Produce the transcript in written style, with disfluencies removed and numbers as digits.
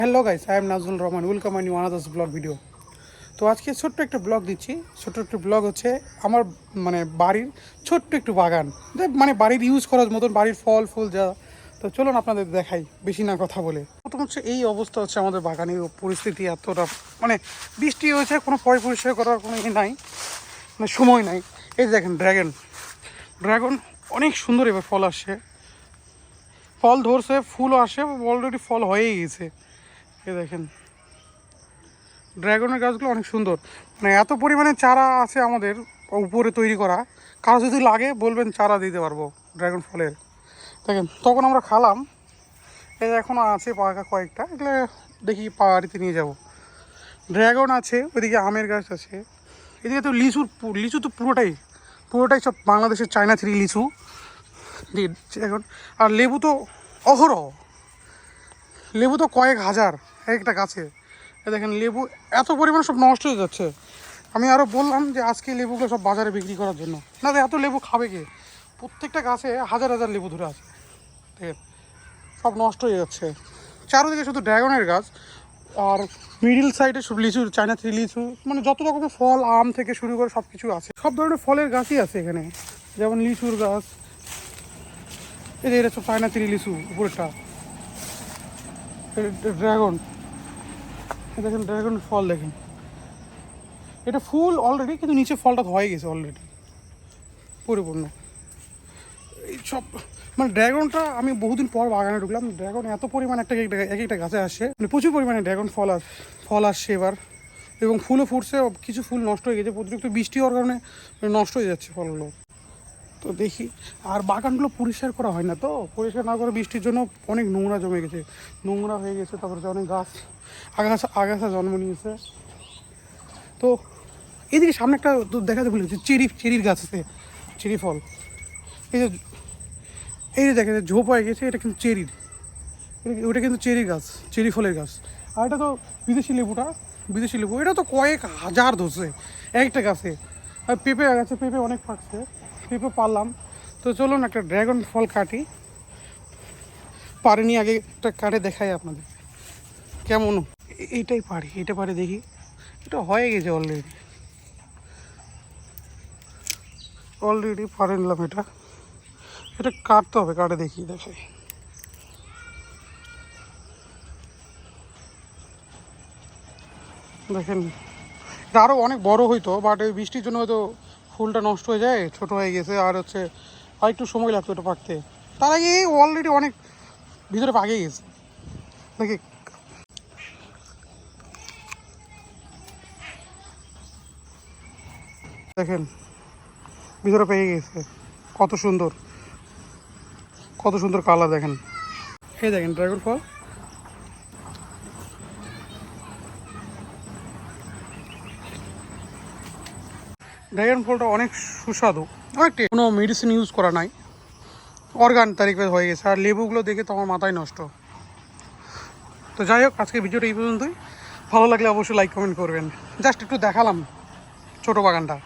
Hello guys, I am Nazmul Rahman. Welcome my new another's blog video. তো আজকে ছোট্ট একটা ব্লগ দিচ্ছি। ছোট্ট একটা ব্লগ হচ্ছে আমার বাড়ির ছোট্ট একটু বাগান, বাড়ির ইউজ করার মতন, বাড়ির ফল ফুল যা। তো চলুন আপনাদের দেখাই বেশি না কথা বলে। প্রথম হচ্ছে এই অবস্থা হচ্ছে আমাদের বাগানের পরিস্থিতি এতটা, বৃষ্টি হয়েছে, কোনো পরিষ্কার করার কোনো নাই, সময় নাই। এই দেখেন ড্রাগন অনেক সুন্দর এবার ফল আসছে, ফল ধরছে, ফুলও আসে, অলরেডি ফল হয়েই গেছে। এই দেখেন ড্রাগনের গাছগুলো অনেক সুন্দর, এত পরিমাণে চারা আছে আমাদের উপরে তৈরি করা। কারো যদি লাগে বলবেন, চারা দিতে পারবো ড্রাগন ফলের। দেখেন তখন আমরা খালাম, এই এখনও আছে পাকা কয়েকটা, এগুলো দেখি বাড়িতে নিয়ে যাব। ড্রাগন আছে, ওইদিকে আমের গাছ আছে, এদিকে তো লিচু তো পুরোটাই সব বাংলাদেশের চায়না থ্রি লিচু এখন। আর লেবু তো অহরহ, লেবু তো কয়েক হাজার একটা গাছে। দেখেন লেবু এত পরিমাণ সব নষ্ট হয়ে যাচ্ছে। আমি আরও বললাম যে আজকে লেবুগুলো সব বাজারে বিক্রি করার জন্য, না এত লেবু খাবে কে? প্রত্যেকটা গাছে হাজার হাজার লেবু ধরে আছে, দেখেন সব নষ্ট হয়ে যাচ্ছে। চারোদিকে শুধু ড্রাগনের গাছ, আর মিডিল সাইডে সব লিচু, চায়না থ্রি লিচু, যত রকমের ফল, আম থেকে শুরু করে সব কিছু আছে, সব ধরনের ফলের গাছই আছে এখানে। যেমন লিচুর গাছ, এটা সব চায়না থ্রি লিচু, উপরেরটা ড্রাগন। দেখেন ড্রাগন ফল, দেখেন এটা ফুল অলরেডি, কিন্তু নিচে ফলটা হয়ে গেছে অলরেডি পরিপূর্ণ। এই সব ড্রাগনটা আমি বহুদিন পর বাগানে ঢুকলাম। ড্রাগন এত পরিমাণে এক একটা গাছে আসে, প্রচুর পরিমাণে ড্রাগন ফল আসছে এবার, এবং ফুলও ফুটছে। কিছু ফুল নষ্ট হয়ে গেছে, অতিরিক্ত বৃষ্টি হওয়ার কারণে নষ্ট হয়ে যাচ্ছে ফলগুলো। তো দেখি, আর বাগানগুলো পরিষ্কার করা হয় না, তো পরিষ্কার না করে বৃষ্টির জন্য অনেক নোংরা জমে গেছে, নোংরা হয়ে গেছে। তারপরে অনেক গাছ আগাছা জন্ম নিয়েছে। তো এদিকে সামনে একটা দেখাতে ভুলেছি, চেরির গাছ আছে, চেরি ফল। এই যে দেখেন ঝোপ হয়ে গেছে, এটা কিন্তু ওটা কিন্তু চেরি গাছ, চেরি ফলের গাছ। আর এটা তো বিদেশি লেবু, এটা তো কয়েক হাজার ধরছে একটা গাছে। আর পেঁপে গাছে পেঁপে অনেক পাকছে, পেঁপে পারলাম। তো চলুন একটা ড্রাগন ফল কাটি, পারিনি আগে, একটা কাটে দেখাই আপনাদের কেমন। এটা পারি দেখি, এটা হয়ে গেছে অলরেডি পারে নিলাম। এটা কাটতে হবে, কাটে দেখি দেখাই। দেখেন এটা আরও অনেক বড় হইতো, বাট এই বৃষ্টির জন্য হয়তো ফুলটা নষ্ট হয়ে যায়, ছোট হয়ে গেছে। আর আর একটু সময় লাগতো এটা পাকতে। তার আগে অলরেডি অনেক ভিতরে পাকে গেছে। দেখি দেখেন ভিতরে পেয়ে গেছে, কত সুন্দর কালার। দেখেন এই দেখেন ড্রাগন ফল, ড্রাগন ফলটা অনেক সুস্বাদু, অনেকটা কোনো মেডিসিন ইউজ করা নাই, অর্গান তারিখে হয়ে গেছে। আর লেবুগুলো দেখে তো আমার মাথায় নষ্ট। তো যাই হোক, আজকে ভিডিওটা এই পর্যন্তই। ভালো লাগলে অবশ্যই লাইক কমেন্ট করবেন। জাস্ট একটু দেখালাম ছোটো বাগানটা।